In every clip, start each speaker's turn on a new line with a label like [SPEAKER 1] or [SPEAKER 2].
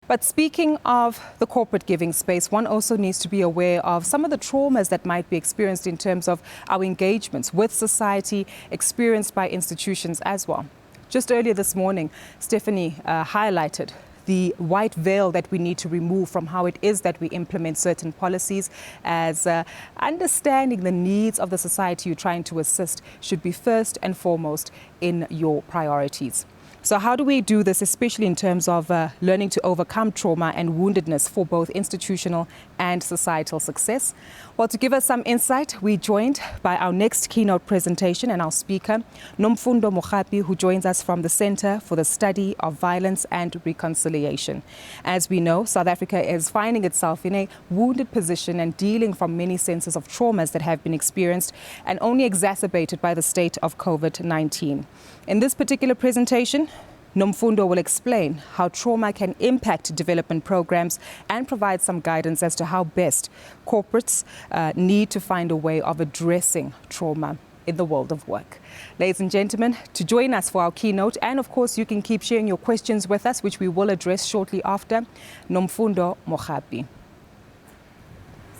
[SPEAKER 1] But speaking of the corporate giving space, one also needs to be aware of some of the traumas that might be experienced in terms of our engagements with society, experienced by institutions as well. Just earlier this morning, Stephanie highlighted the white veil that we need to remove from how it is that we implement certain policies, as understanding the needs of the society you're trying to assist should be first and foremost in your priorities. So how do we do this, especially in terms of learning to overcome trauma and woundedness for both institutional and societal success? Well, to give us some insight, we're joined by our next keynote presentation and our speaker, Nomfundo Mogapi, who joins us from the Center for the Study of Violence and Reconciliation. As we know, South Africa is finding itself in a wounded position and dealing from many senses of traumas that have been experienced and only exacerbated by the state of COVID-19. In this particular presentation, Nomfundo will explain how trauma can impact development programs and provide some guidance as to how best corporates need to find a way of addressing trauma in the world of work. Ladies and gentlemen, to join us for our keynote, and of course you can keep sharing your questions with us, which we will address shortly after, Nomfundo Mogapi.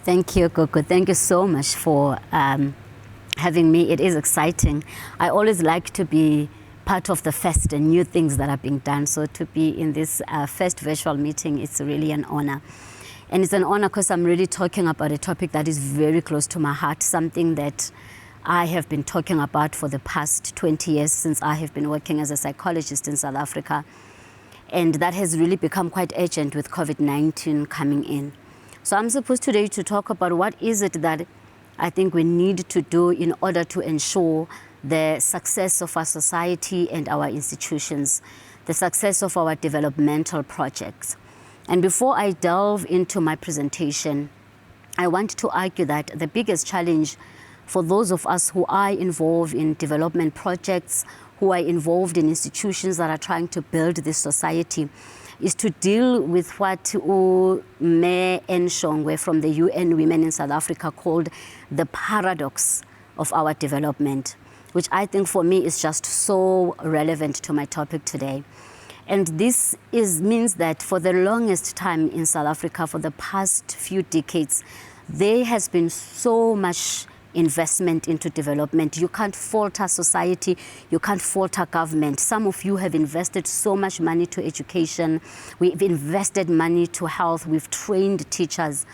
[SPEAKER 2] Thank you, Coco. Thank you so much for having me. It is exciting. I always like to be part of the first and new things that are being done. So to be in this first virtual meeting, it's really an honor. And it's an honor because I'm really talking about a topic that is very close to my heart, something that I have been talking about for the past 20 years since I have been working as a psychologist in South Africa. And that has really become quite urgent with COVID-19 coming in. So I'm supposed today to talk about what is it that I think we need to do in order to ensure the success of our society and our institutions, the success of our developmental projects. And before I delve into my presentation, I want to argue that the biggest challenge for those of us who are involved in development projects, who are involved in institutions that are trying to build this society, is to deal with what Me Nshongwe from the UN Women in South Africa called the paradox of our development, which I think for me is just so relevant to my topic today. And this means that for the longest time in South Africa, for the past few decades, there has been so much investment into development. You can't falter society, you can't falter government. Some of you have invested so much money to education, we've invested money to health, we've trained teachers.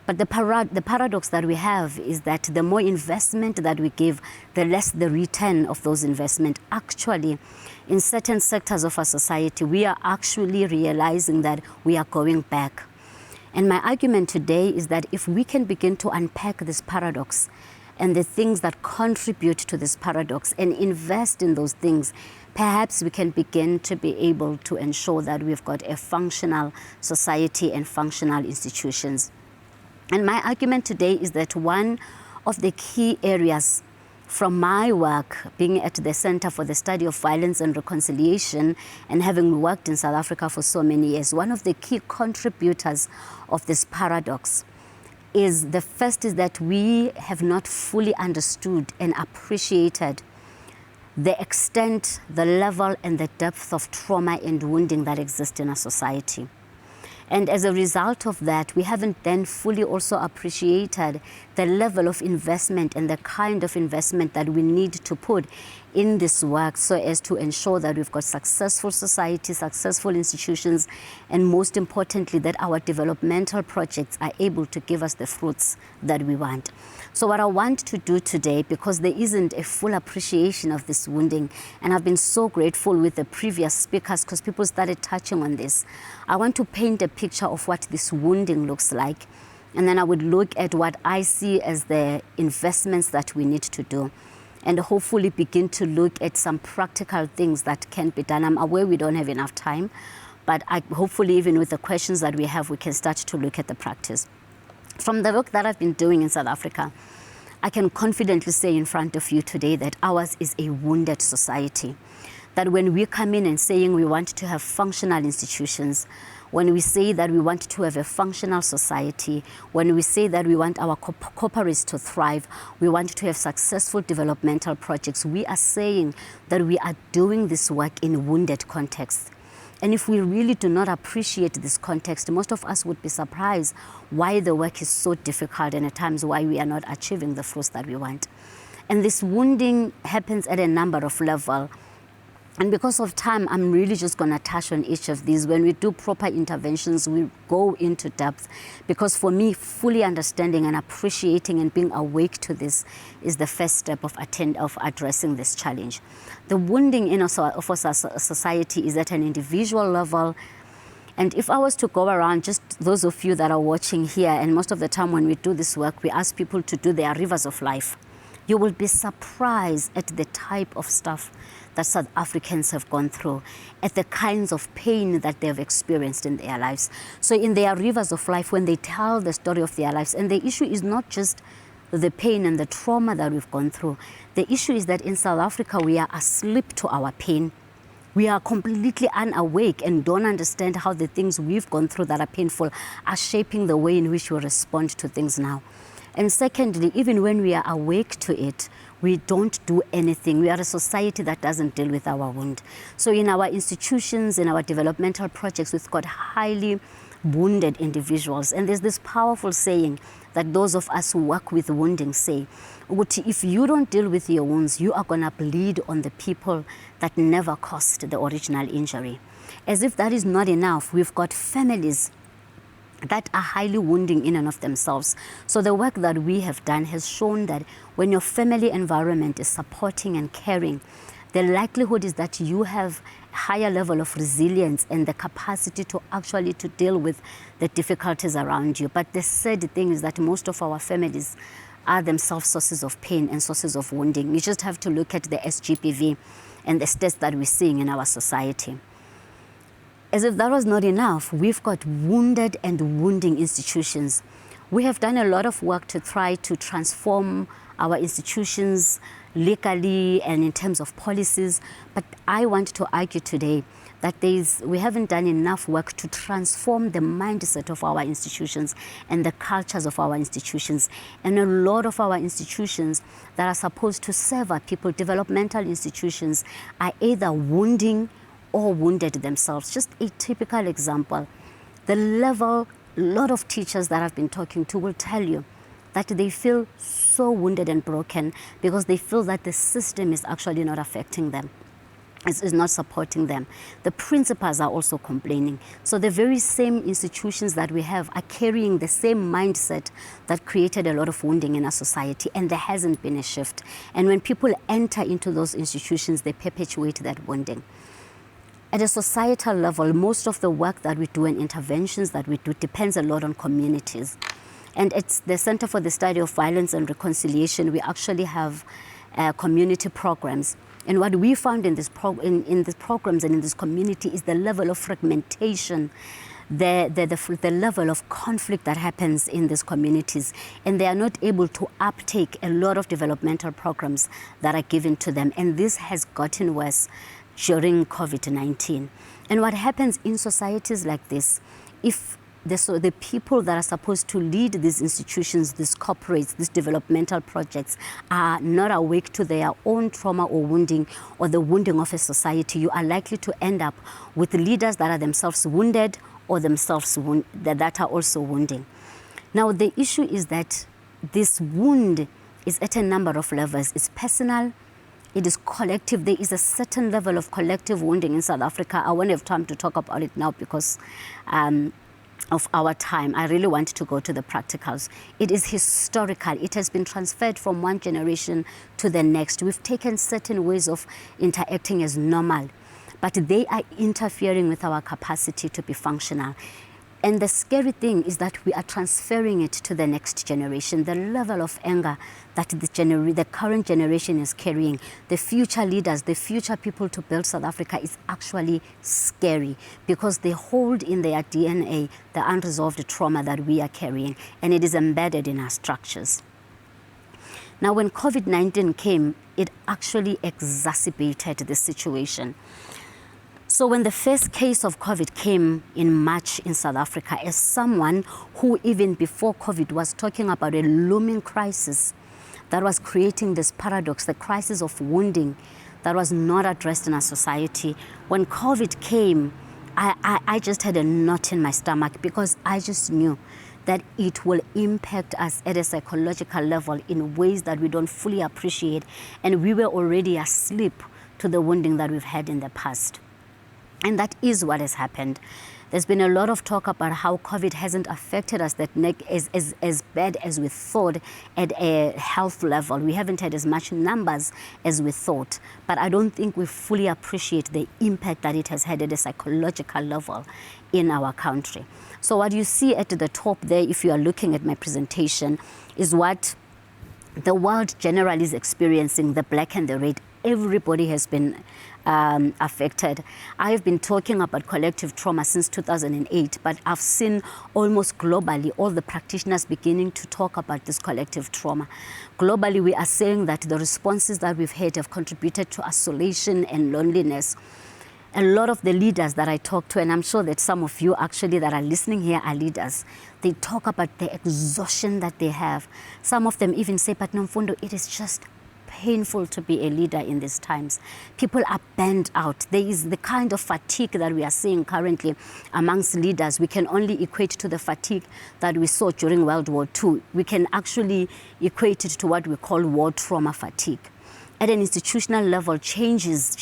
[SPEAKER 2] But the paradox that we have is that the more investment that we give, the less the return of those investment. Actually, in certain sectors of our society, we are actually realizing that we are going back. And my argument today is that if we can begin to unpack this paradox and the things that contribute to this paradox and invest in those things, perhaps we can begin to be able to ensure that we've got a functional society and functional institutions. And my argument today is that one of the key areas from my work, being at the Center for the Study of Violence and Reconciliation and having worked in South Africa for so many years, one of the key contributors of this paradox is the first is that we have not fully understood and appreciated the extent, the level, and the depth of trauma and wounding that exist in our society. And as a result of that, we haven't then fully also appreciated the level of investment and the kind of investment that we need to put in this work so as to ensure that we've got successful society, successful institutions, and most importantly, that our developmental projects are able to give us the fruits that we want. So what I want to do today, because there isn't a full appreciation of this wounding, and I've been so grateful with the previous speakers because people started touching on this, I want to paint a picture of what this wounding looks like. And then I would look at what I see as the investments that we need to do, and hopefully begin to look at some practical things that can be done. I'm aware we don't have enough time, but hopefully even with the questions that we have, we can start to look at the practice. From the work that I've been doing in South Africa, I can confidently say in front of you today that ours is a wounded society. That when we come in and saying we want to have functional institutions, when we say that we want to have a functional society, when we say that we want our corporates to thrive, we want to have successful developmental projects, we are saying that we are doing this work in wounded context. And if we really do not appreciate this context, most of us would be surprised why the work is so difficult and at times why we are not achieving the fruits that we want. And this wounding happens at a number of levels. And because of time, I'm really just going to touch on each of these. When we do proper interventions, we go into depth. Because for me, fully understanding and appreciating and being awake to this is the first step of addressing this challenge. The wounding in our society is at an individual level. And if I was to go around, just those of you that are watching here, and most of the time when we do this work, we ask people to do their rivers of life. You will be surprised at the type of stuff that South Africans have gone through, at the kinds of pain that they have experienced in their lives. So in their rivers of life, when they tell the story of their lives, and the issue is not just the pain and the trauma that we've gone through. The issue is that in South Africa, we are asleep to our pain. We are completely unawake and don't understand how the things we've gone through that are painful are shaping the way in which we respond to things now. And secondly, even when we are awake to it, we don't do anything. We are a society that doesn't deal with our wound. So in our institutions, in our developmental projects, we've got highly wounded individuals. And there's this powerful saying that those of us who work with wounding say, if you don't deal with your wounds, you are going to bleed on the people that never caused the original injury. As if that is not enough, we've got families that are highly wounding in and of themselves. So the work that we have done has shown that when your family environment is supporting and caring, the likelihood is that you have a higher level of resilience and the capacity to actually to deal with the difficulties around you. But the sad thing is that most of our families are themselves sources of pain and sources of wounding. You just have to look at the SGPV and the stats that we're seeing in our society. As if that was not enough, we've got wounded and wounding institutions. We have done a lot of work to try to transform our institutions legally and in terms of policies, but I want to argue today that we haven't done enough work to transform the mindset of our institutions and the cultures of our institutions. And a lot of our institutions that are supposed to serve our people, developmental institutions, are either wounding or wounded themselves. Just a typical example. The level, a lot of teachers that I've been talking to will tell you that they feel so wounded and broken because they feel that the system is actually not affecting them. Is not supporting them. The principals are also complaining. So the very same institutions that we have are carrying the same mindset that created a lot of wounding in our society, and there hasn't been a shift. And when people enter into those institutions, they perpetuate that wounding. At a societal level, most of the work that we do and interventions that we do depends a lot on communities. And at the Center for the Study of Violence and Reconciliation, we actually have community programs. And what we found in these programs and in this community is the level of fragmentation, the level of conflict that happens in these communities. And they are not able to uptake a lot of developmental programs that are given to them. And this has gotten worse during COVID-19. And what happens in societies like this, if the people that are supposed to lead these institutions, these corporates, these developmental projects are not awake to their own trauma or wounding or the wounding of a society, you are likely to end up with leaders that are themselves wounded or themselves that are also wounding. Now, the issue is that this wound is at a number of levels. It's personal, it is collective. There is a certain level of collective wounding in South Africa. I won't have time to talk about it now because of our time. I really want to go to the practicals. It is historical. It has been transferred from one generation to the next. We've taken certain ways of interacting as normal, but they are interfering with our capacity to be functional. And the scary thing is that we are transferring it to the next generation. The level of anger that the current generation is carrying, the future leaders, the future people to build South Africa is actually scary because they hold in their DNA the unresolved trauma that we are carrying, and it is embedded in our structures. Now, when COVID-19 came, it actually exacerbated the situation. So when the first case of COVID came in March in South Africa, as someone who even before COVID was talking about a looming crisis that was creating this paradox, the crisis of wounding that was not addressed in our society, when COVID came, I just had a knot in my stomach because I just knew that it will impact us at a psychological level in ways that we don't fully appreciate. And we were already asleep to the wounding that we've had in the past. And that is what has happened. There's been a lot of talk about how COVID hasn't affected us as bad as we thought at a health level. We haven't had as much numbers as we thought. But I don't think we fully appreciate the impact that it has had at a psychological level in our country. So what you see at the top there, if you are looking at my presentation, is what the world generally is experiencing, the black and the red. Everybody has been affected. I have been talking about collective trauma since 2008, but I've seen almost globally all the practitioners beginning to talk about this collective trauma. Globally, we are saying that the responses that we've had have contributed to isolation and loneliness. A lot of the leaders that I talk to, and I'm sure that some of you actually that are listening here are leaders, they talk about the exhaustion that they have. Some of them even say, but Nomfundo, it is just painful to be a leader in these times. People are burnt out. There is the kind of fatigue that we are seeing currently amongst leaders. We can only equate to the fatigue that we saw during World War II. We can actually equate it to what we call war trauma fatigue. At an institutional level, teachers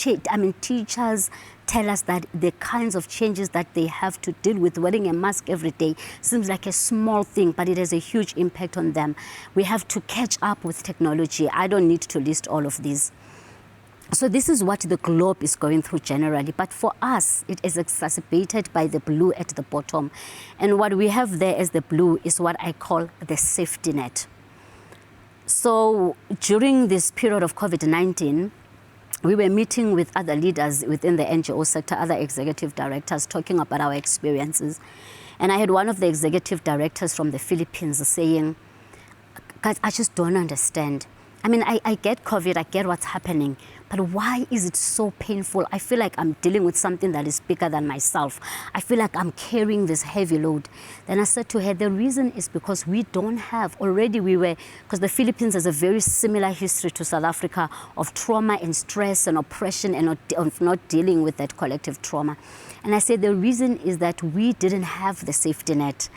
[SPEAKER 2] tell us that the kinds of changes that they have to deal with, wearing a mask every day, seems like a small thing, but it has a huge impact on them. We have to catch up with technology. I don't need to list all of these. So this is what the globe is going through generally. But for us, it is exacerbated by the blue at the bottom. And what we have there as the blue is what I call the safety net. So during this period of COVID-19, we were meeting with other leaders within the NGO sector, other executive directors, talking about our experiences. And I had one of the executive directors from the Philippines saying, guys, I just don't understand. I mean, I get COVID, I get what's happening, but why is it so painful? I feel like I'm dealing with something that is bigger than myself. I feel like I'm carrying this heavy load. Then I said to her, the reason is because we don't have, because the Philippines has a very similar history to South Africa of trauma and stress and oppression and of not dealing with that collective trauma. And I said, the reason is that we didn't have the safety net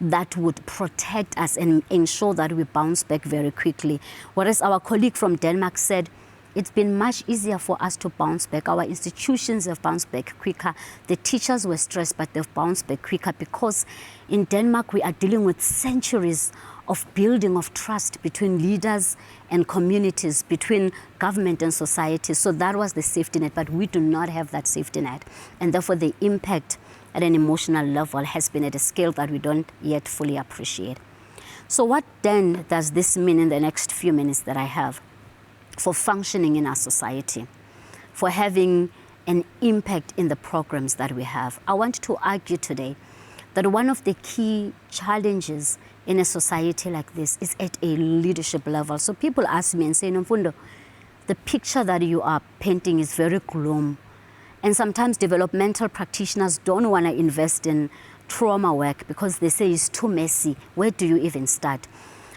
[SPEAKER 2] that would protect us and ensure that we bounce back very quickly. Whereas our colleague from Denmark said, it's been much easier for us to bounce back. Our institutions have bounced back quicker. The teachers were stressed, but they've bounced back quicker because in Denmark, we are dealing with centuries of building of trust between leaders and communities, between government and society. So that was the safety net, but we do not have that safety net. And therefore, the impact at an emotional level has been at a scale that we don't yet fully appreciate. So what then does this mean in the next few minutes that I have for functioning in our society, for having an impact in the programs that we have? I want to argue today that one of the key challenges in a society like this is at a leadership level. So people ask me and say, Nomfundo, the picture that you are painting is very gloom. And sometimes developmental practitioners don't want to invest in trauma work because they say it's too messy. Where do you even start?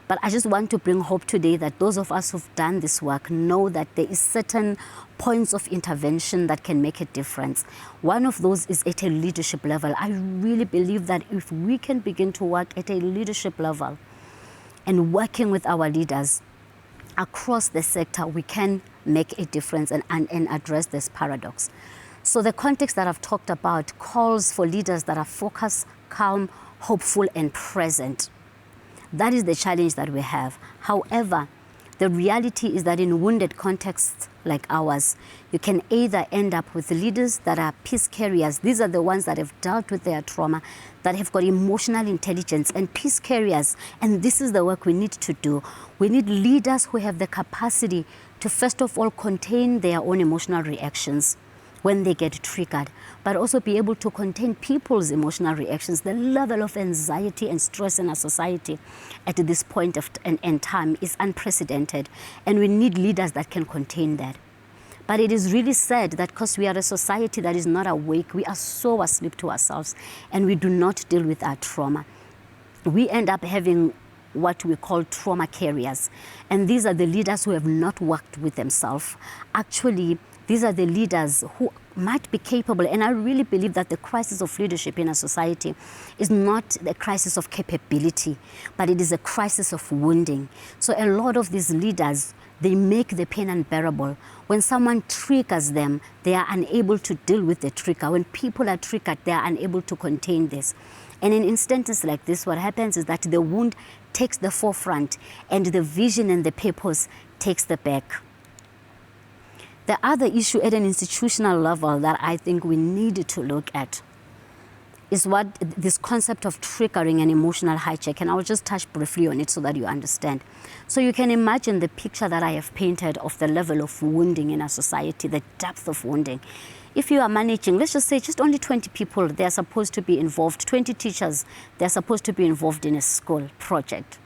[SPEAKER 2] But I just want to bring hope today that those of us who've done this work know that there is certain points of intervention that can make a difference. One of those is at a leadership level. I really believe that if we can begin to work at a leadership level and working with our leaders across the sector, we can make a difference and address this paradox. So the context that I've talked about calls for leaders that are focused, calm, hopeful, and present. That is the challenge that we have. However, the reality is that in wounded contexts like ours, you can either end up with leaders that are peace carriers. These are the ones that have dealt with their trauma, that have got emotional intelligence and peace carriers. And this is the work we need to do. We need leaders who have the capacity to, first of all, contain their own emotional reactions when they get triggered, but also be able to contain people's emotional reactions. The level of anxiety and stress in our society at this point in time is unprecedented, and we need leaders that can contain that. But it is really sad that because we are a society that is not awake, we are so asleep to ourselves, and we do not deal with our trauma. We end up having what we call trauma carriers, and these are the leaders who have not worked with themselves. Actually, these are the leaders who might be capable, and I really believe that the crisis of leadership in a society is not the crisis of capability, but it is a crisis of wounding. So a lot of these leaders, they make the pain unbearable. When someone triggers them, they are unable to deal with the trigger. When people are triggered, they are unable to contain this. And in instances like this, what happens is that the wound takes the forefront and the vision and the purpose takes the back. The other issue at an institutional level that I think we need to look at is what this concept of triggering an emotional hijack, and I'll just touch briefly on it so that you understand. So you can imagine the picture that I have painted of the level of wounding in our society, the depth of wounding. If you are managing, let's just say just only 20 people, they're supposed to be involved, 20 teachers, they're supposed to be involved in a school project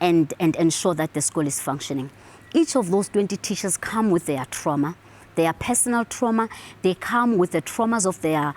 [SPEAKER 2] and ensure that the school is functioning. Each of those 20 teachers come with their trauma, their personal trauma. They come with the traumas of their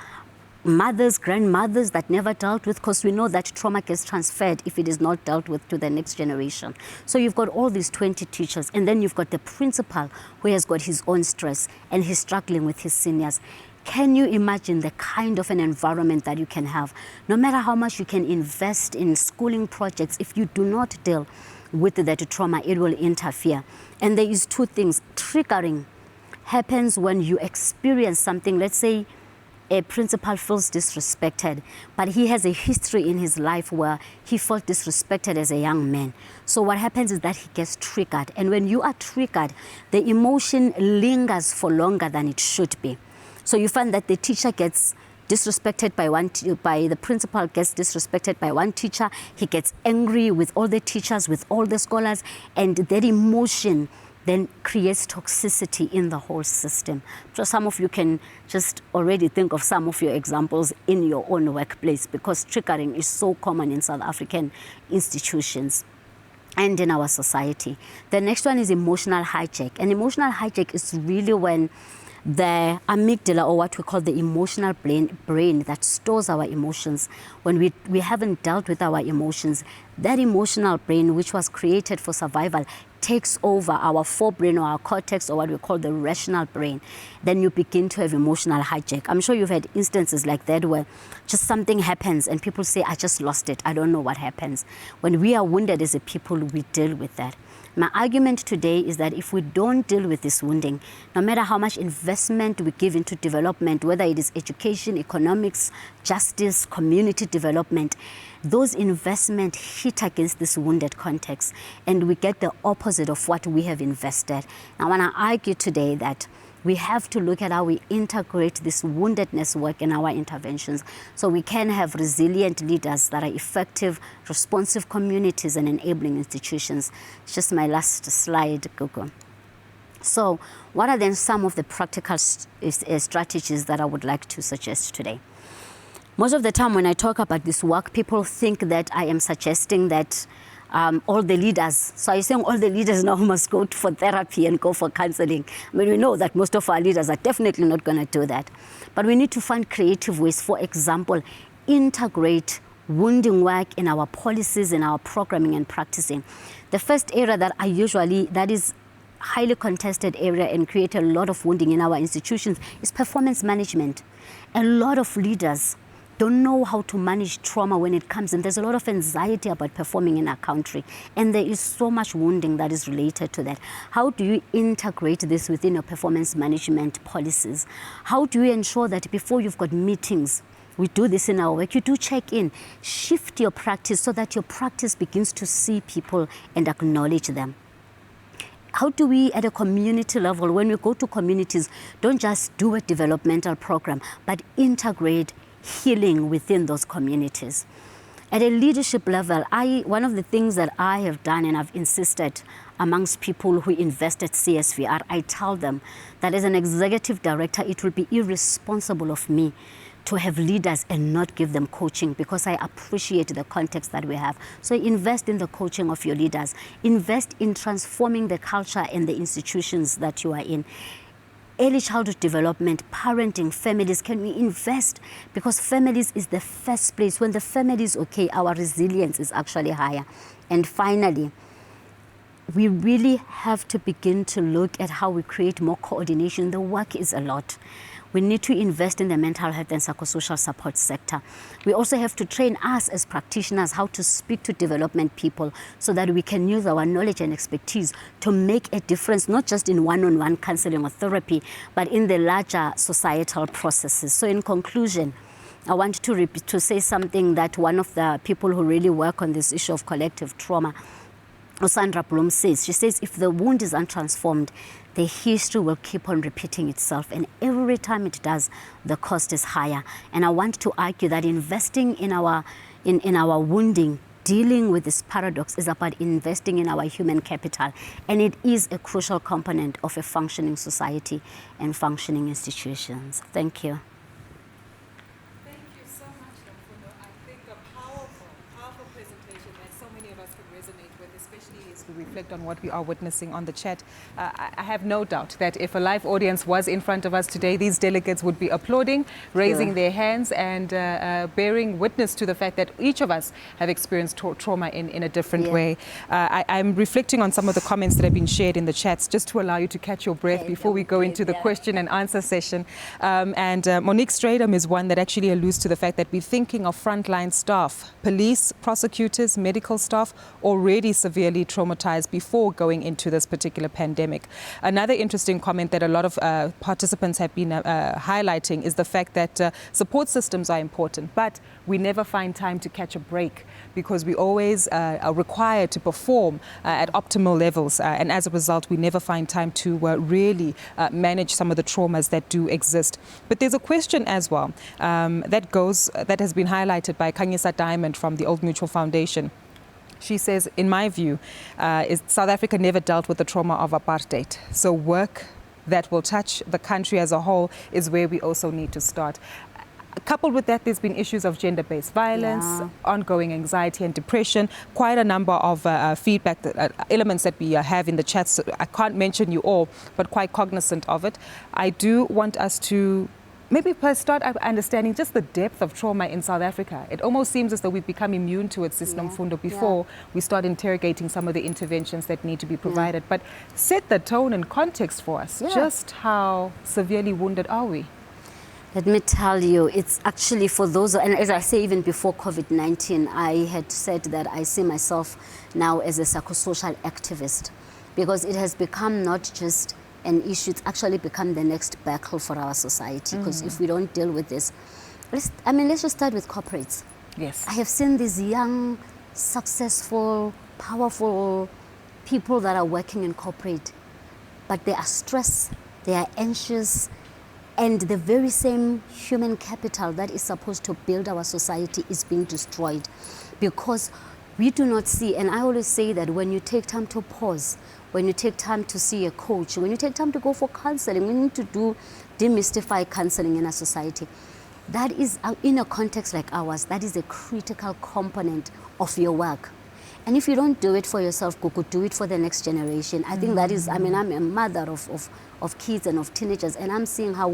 [SPEAKER 2] mothers, grandmothers that never dealt with, because we know that trauma gets transferred if it is not dealt with to the next generation. So you've got all these 20 teachers, and then you've got the principal who has got his own stress and he's struggling with his seniors. Can you imagine the kind of an environment that you can have? No matter how much you can invest in schooling projects, if you do not deal with that trauma, it will interfere. And there is two things. Triggering happens when you experience something. Let's say a principal feels disrespected, but he has a history in his life where he felt disrespected as a young man. So what happens is that he gets triggered. And when you are triggered, the emotion lingers for longer than it should be. So you find that the teacher gets disrespected by the principal gets disrespected by one teacher. He gets angry with all the teachers, with all the scholars, and that emotion then creates toxicity in the whole system. So some of you can just already think of some of your examples in your own workplace, because triggering is so common in South African institutions and in our society. The next one is emotional hijack. And emotional hijack is really when the amygdala, or what we call the emotional brain that stores our emotions, when we haven't dealt with our emotions, that emotional brain, which was created for survival, takes over our forebrain or our cortex, or what we call the rational brain. Then you begin to have emotional hijack. I'm sure you've had instances like that where just something happens and people say, I just lost it, I don't know what happens. When we are wounded as a people, we deal with that. My argument today is that if we don't deal with this wounding, no matter how much investment we give into development, whether it is education, economics, justice, community development, those investments hit against this wounded context, and we get the opposite of what we have invested. I want to argue today that we have to look at how we integrate this woundedness work in our interventions so we can have resilient leaders that are effective, responsive communities and enabling institutions. It's just my last slide, Gugu. So what are then some of the practical strategies that I would like to suggest today? Most of the time when I talk about this work, people think that I am suggesting that all the leaders, so I'm saying all the leaders now must go for therapy and go for counseling. I mean, we know that most of our leaders are definitely not going to do that. But we need to find creative ways. For example, integrate wounding work in our policies, in our programming and practicing. The first area that is highly contested area and create a lot of wounding in our institutions is performance management. A lot of leaders don't know how to manage trauma when it comes in. There's a lot of anxiety about performing in our country, and there is so much wounding that is related to that. How do you integrate this within your performance management policies? How do you ensure that before you've got meetings, we do this in our work, you do check in, shift your practice so that your practice begins to see people and acknowledge them? How do we, at a community level, when we go to communities, don't just do a developmental program, but integrate healing within those communities? At a leadership level, one of the things that I have done, and I've insisted amongst people who invest at CSVR, I tell them that as an executive director, it will be irresponsible of me to have leaders and not give them coaching, because I appreciate the context that we have. So invest in the coaching of your leaders. Invest in transforming the culture and the institutions that you are in. Early childhood development, parenting, families, can we invest? Because families is the first place. When the family is okay, our resilience is actually higher. And finally, we really have to begin to look at how we create more coordination. The work is a lot. We need to invest in the mental health and psychosocial support sector. We also have to train us as practitioners how to speak to development people so that we can use our knowledge and expertise to make a difference, not just in one-on-one counseling or therapy, but in the larger societal processes. So in conclusion, I want to say something that one of the people who really work on this issue of collective trauma, Sandra Bloom, says. She says, if the wound is untransformed, the history will keep on repeating itself, and every time it does, the cost is higher. And I want to argue that investing in our wounding, dealing with this paradox, is about investing in our human capital, and it is a crucial component of a functioning society and functioning institutions. Thank you.
[SPEAKER 1] Thank you so much, Mfundo. I think a powerful presentation that so many of us can resonate with, especially as we reflect on what we are witnessing on the chat. I have no doubt that if a live audience was in front of us today, these delegates would be applauding, raising their hands, and bearing witness to the fact that each of us have experienced trauma in a different way. I'm reflecting on some of the comments that have been shared in the chats, just to allow you to catch your breath before we go into the question and answer session. Monique Stradum is one that actually alludes to the fact that we're thinking of frontline staff, police, prosecutors, medical staff, already severely traumatized before going into this particular pandemic. Another interesting comment that a lot of participants have been highlighting is the fact that support systems are important, but we never find time to catch a break because we always are required to perform at optimal levels, and as a result we never find time to really manage some of the traumas that do exist. But there's a question as well that has been highlighted by Kanyisa Diamond from the Old Mutual Foundation. She says, in my view, South Africa never dealt with the trauma of apartheid. So work that will touch the country as a whole is where we also need to start. Coupled with that, there's been issues of gender-based violence, ongoing anxiety and depression, quite a number of feedback elements that we have in the chat. So I can't mention you all, but quite cognizant of it. I do want us to maybe first start understanding just the depth of trauma in South Africa. It almost seems as though we've become immune to it, System Mfundo, before we start interrogating some of the interventions that need to be provided. But set the tone and context for us. Just how severely wounded are we?
[SPEAKER 2] Let me tell you, it's actually for those, and as I say, even before COVID-19, I had said that I see myself now as a psychosocial activist, because it has become not just an issue, it's actually become the next battle for our society. Because if we don't deal with this, let's just start with corporates.
[SPEAKER 1] Yes.
[SPEAKER 2] I have seen these young, successful, powerful people that are working in corporate, but they are stressed, they are anxious, and the very same human capital that is supposed to build our society is being destroyed because we do not see. And I always say that when you take time to pause, when you take time to see a coach, when you take time to go for counseling, we need to demystify counseling in our society. That is, in a context like ours, that is a critical component of your work. And if you don't do it for yourself, Kuku, do it for the next generation. I think that is, I'm a mother of kids and of teenagers, and I'm seeing how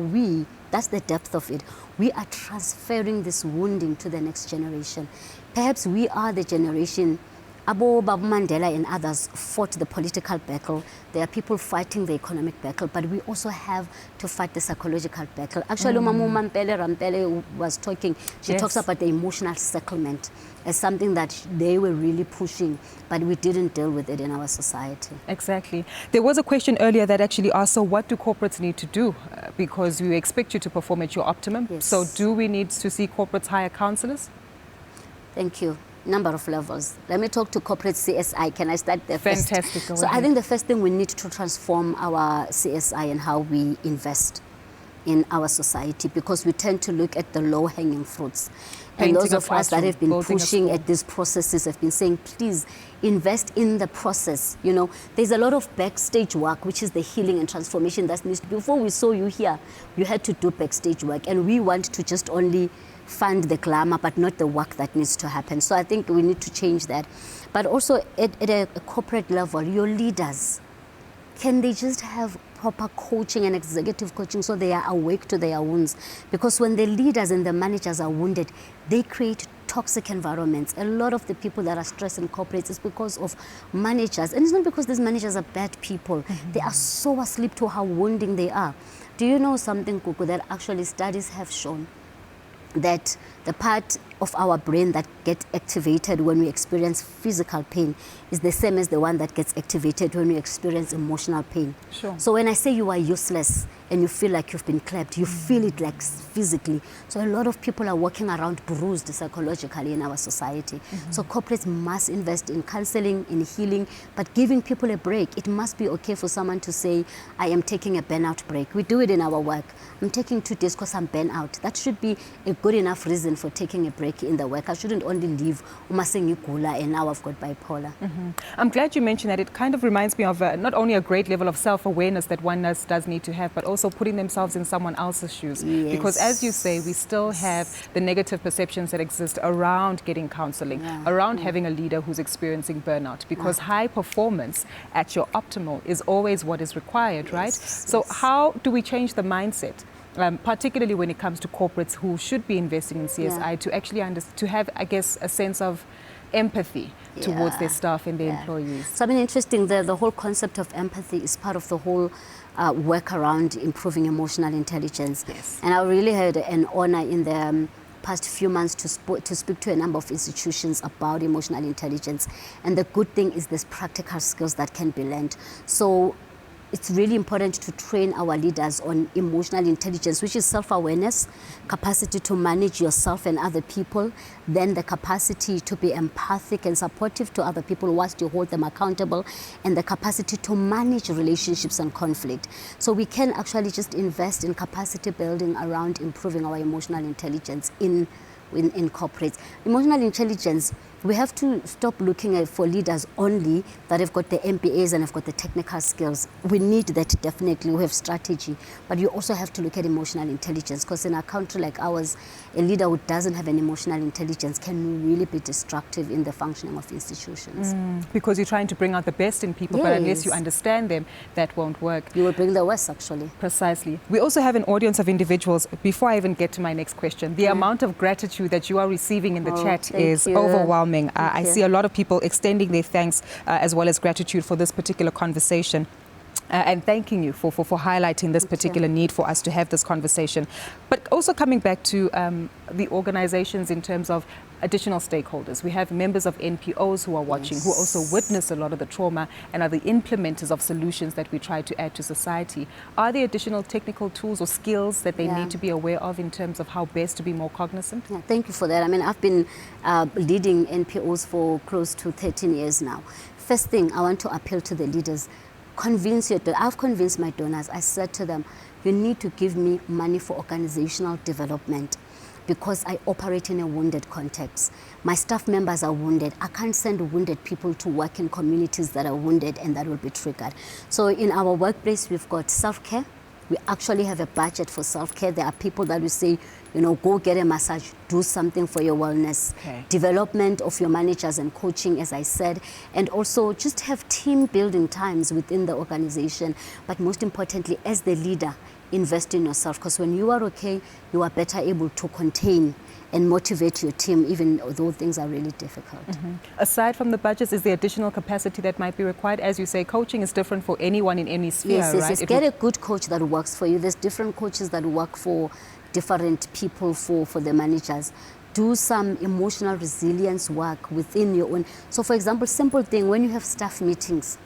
[SPEAKER 2] that's the depth of it. We are transferring this wounding to the next generation. Perhaps we are the generation. Babu Mandela and others fought the political battle. There are people fighting the economic battle, but we also have to fight the psychological battle. Actually, Mamu Rampele was talking, she talks about the emotional settlement as something that they were really pushing, but we didn't deal with it in our society.
[SPEAKER 1] Exactly. There was a question earlier that actually asked, so what do corporates need to do? Because we expect you to perform at your optimum.
[SPEAKER 2] Yes.
[SPEAKER 1] So do we need to see corporates hire counselors?
[SPEAKER 2] Thank you. Number of levels. Let me talk to corporate CSI. Can I start there first?
[SPEAKER 1] Fantastic.
[SPEAKER 2] So I think the first thing we need to transform our CSI and how we invest in our society, because we tend to look at the low-hanging fruits. And those of us that have been pushing at these processes have been saying, please invest in the process. You know, there's a lot of backstage work, which is the healing and transformation that needs to be. Before we saw you here, you had to do backstage work, and we want to just only fund the glamour, but not the work that needs to happen. So I think we need to change that. But also at a corporate level, your leaders, can they just have proper coaching and executive coaching so they are awake to their wounds. Because when the leaders and the managers are wounded, they create toxic environments. A lot of the people that are stressed in corporates is because of managers. And it's not because these managers are bad people. They are so asleep to how wounding they are. Do you know something, Kuku, that actually studies have shown that the part of our brain that gets activated when we experience physical pain is the same as the one that gets activated when we experience emotional pain.
[SPEAKER 1] Sure.
[SPEAKER 2] So when I say you are useless and you feel like you've been clapped, you feel it like physically. So a lot of people are walking around bruised psychologically in our society. So corporates must invest in counseling, in healing, but giving people a break. It must be okay for someone to say, I am taking a burnout break. We do it in our work. I'm taking 2 days because I'm burnout. That should be a good enough reason for taking a break in the work. I shouldn't only leave umasengigula and now I've got bipolar.
[SPEAKER 1] I'm glad you mentioned that. It kind of reminds me of not only a great level of self-awareness that one does need to have, but also putting themselves in someone else's shoes.
[SPEAKER 2] Yes.
[SPEAKER 1] Because as you say, we still have the negative perceptions that exist around getting counseling, around having a leader who's experiencing burnout, because high performance at your optimal is always what is required, right? So how do we change the mindset? Particularly when it comes to corporates who should be investing in CSI, to actually to have, I guess, a sense of empathy towards their staff and their employees.
[SPEAKER 2] So I mean, interesting, the whole concept of empathy is part of the whole work around improving emotional intelligence.
[SPEAKER 1] Yes.
[SPEAKER 2] And I really had an honor in the past few months to speak to a number of institutions about emotional intelligence. And the good thing is there's practical skills that can be learned. So it's really important to train our leaders on emotional intelligence, which is self-awareness, capacity to manage yourself and other people, then the capacity to be empathic and supportive to other people whilst you hold them accountable, and the capacity to manage relationships and conflict. So we can actually just invest in capacity building around improving our emotional intelligence in corporates. Emotional intelligence, we have to stop looking at for leaders only that have got the MBAs and have got the technical skills. We need that definitely. We have strategy, but you also have to look at emotional intelligence, because in a country like ours, a leader who doesn't have an emotional intelligence can really be destructive in the functioning of institutions.
[SPEAKER 1] Because you're trying to bring out the best in people, but unless you understand them, that won't work.
[SPEAKER 2] You will bring the worst, actually.
[SPEAKER 1] Precisely. We also have an audience of individuals. Before I even get to my next question, the amount of gratitude that you are receiving in the chat is overwhelming. I see a lot of people extending their thanks as well as gratitude for this particular conversation. And thanking you for highlighting this particular need for us to have this conversation. But also coming back to the organizations in terms of additional stakeholders. We have members of NPOs who are watching, who also witness a lot of the trauma and are the implementers of solutions that we try to add to society. Are there additional technical tools or skills that they need to be aware of in terms of how best to be more cognizant?
[SPEAKER 2] Thank you for that. I mean, I've been leading NPOs for close to 13 years now. First thing, I want to appeal to the leaders. I've convinced my donors. I said to them, you need to give me money for organizational development, because I operate in a wounded context. My staff members are wounded. I can't send wounded people to work in communities that are wounded and that will be triggered. So in our workplace, we've got self-care. We actually have a budget for self-care. There are people that we say, you know, go get a massage, do something for your wellness. Development of your managers and coaching, as I said, and also just have team building times within the organization. But most importantly, as the leader, invest in yourself, because when you are okay, you are better able to contain and motivate your team, even though things are really difficult.
[SPEAKER 1] Aside from the budgets, is there additional capacity that might be required? As you say, coaching is different for anyone in any sphere, right?
[SPEAKER 2] Yes. Get a good coach that works for you. There's different coaches that work for different people, for the managers. Do some emotional resilience work within your own. So for example, simple thing, when you have staff meetings,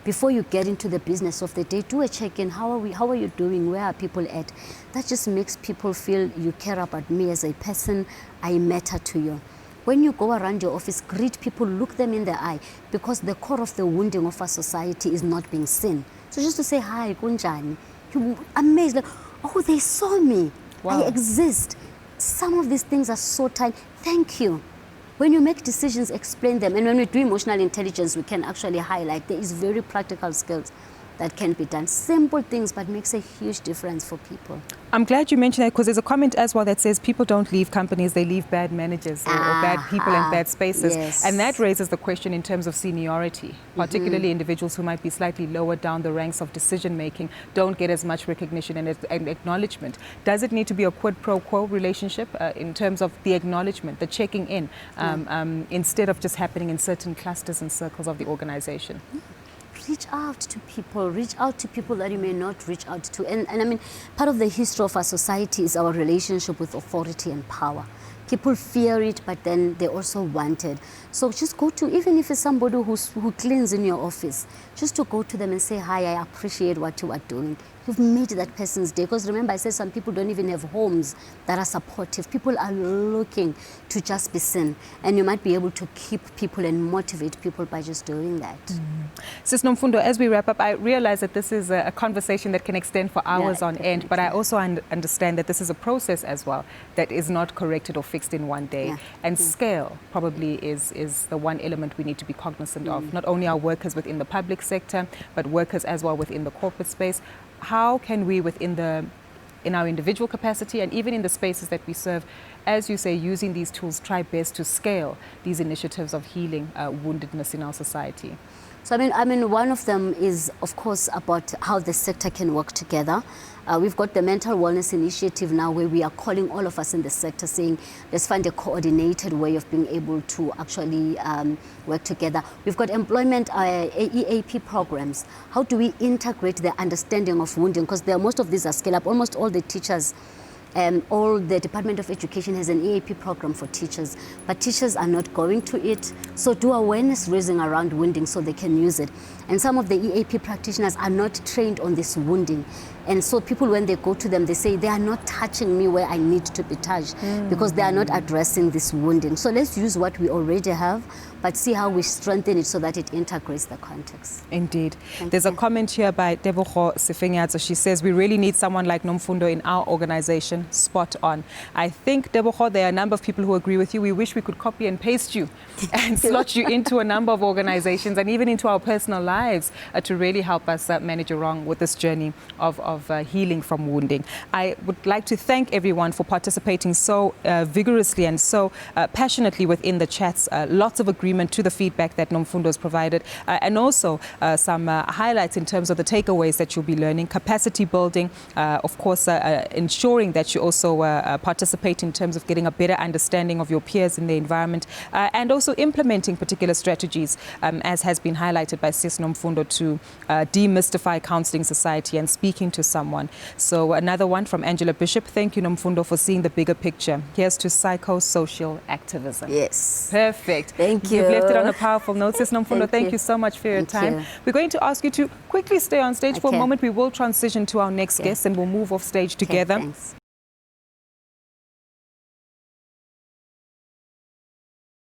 [SPEAKER 2] before you get into the business of the day, do a check-in. How are you doing? Where are people at? That just makes people feel you care about me as a person. I matter to you. When you go around your office, greet people, look them in the eye, because the core of the wounding of our society is not being seen. So just to say, hi, kunjani, you're amazed, like, oh, they saw me. I exist. Some of these things are so tiny. Thank you. When you make decisions, explain them. And when we do emotional intelligence, we can actually highlight. There is very practical skills. that can be done. Simple things, but makes a huge difference for people.
[SPEAKER 1] I'm glad you mentioned that, because there's a comment as well that says people don't leave companies, they leave bad managers or bad people in bad spaces.
[SPEAKER 2] Yes.
[SPEAKER 1] And that raises the question in terms of seniority, particularly individuals who might be slightly lower down the ranks of decision making, don't get as much recognition and acknowledgement. Does it need to be a quid pro quo relationship in terms of the acknowledgement, the checking in, instead of just happening in certain clusters and circles of the organization?
[SPEAKER 2] Reach out to people that you may not reach out to. And I mean, part of the history of our society is our relationship with authority and power. People fear it, but then they also want it. So just go to, even if it's somebody who cleans in your office, just to go to them and say, hi, I appreciate what you are doing. You've made that person's day. Because remember, I said some people don't even have homes that are supportive. People are looking to just be seen. And you might be able to keep people and motivate people by just doing that.
[SPEAKER 1] Sis Nomfundo, as we wrap up, I realize that this is a conversation that can extend for hours on end, but I also understand that this is a process as well that is not corrected or fixed in one day. And scale probably is the one element we need to be cognizant of. Not only our workers within the public sector, but workers as well within the corporate space. How can we, in our individual capacity and even in the spaces that we serve, as you say, using these tools, try best to scale these initiatives of healing woundedness in our society?
[SPEAKER 2] So I mean, one of them is, of course, about how the sector can work together. We've got the mental wellness initiative now, where we are calling all of us in the sector, saying let's find a coordinated way of being able to actually work together. We've got employment EAP programs. How do we integrate the understanding of wounding? Because most of these are scale up. Almost all the teachers, all the Department of Education has an EAP program for teachers, but teachers are not going to it. So do awareness raising around wounding so they can use it. And some of the EAP practitioners are not trained on this wounding. And so people, when they go to them, they say they are not touching me where I need to be touched because they are not addressing this wounding. So let's use what we already have, but see how we strengthen it so that it integrates the context.
[SPEAKER 1] Indeed. There's a comment here by Tebogo Sifenyadzo. She says, we really need someone like Nomfundo in our organization. Spot on. I think, Tebogo, there are a number of people who agree with you. We wish we could copy and paste you and slot you into a number of organizations and even into our personal lives to really help us manage along with this journey of healing from wounding. I would like to thank everyone for participating so vigorously and so passionately within the chats. Lots of agreement to the feedback that Nomfundo has provided, and also some highlights in terms of the takeaways that you'll be learning, capacity building, of course, ensuring that you also participate in terms of getting a better understanding of your peers in the environment, and also implementing particular strategies, as has been highlighted by Sis Nomfundo, to demystify counseling society and speaking to someone. So another one from Angela Bishop. Thank you, Nomfundo, for seeing the bigger picture. Here's to psychosocial activism.
[SPEAKER 2] Yes.
[SPEAKER 1] Perfect.
[SPEAKER 2] Thank you.
[SPEAKER 1] You've left it on a powerful note. Sis Nomfundo, thank you so much for your time. We're going to ask you to quickly stay on stage for a moment. We will transition to our next guest and we'll move off stage together.
[SPEAKER 2] Thanks.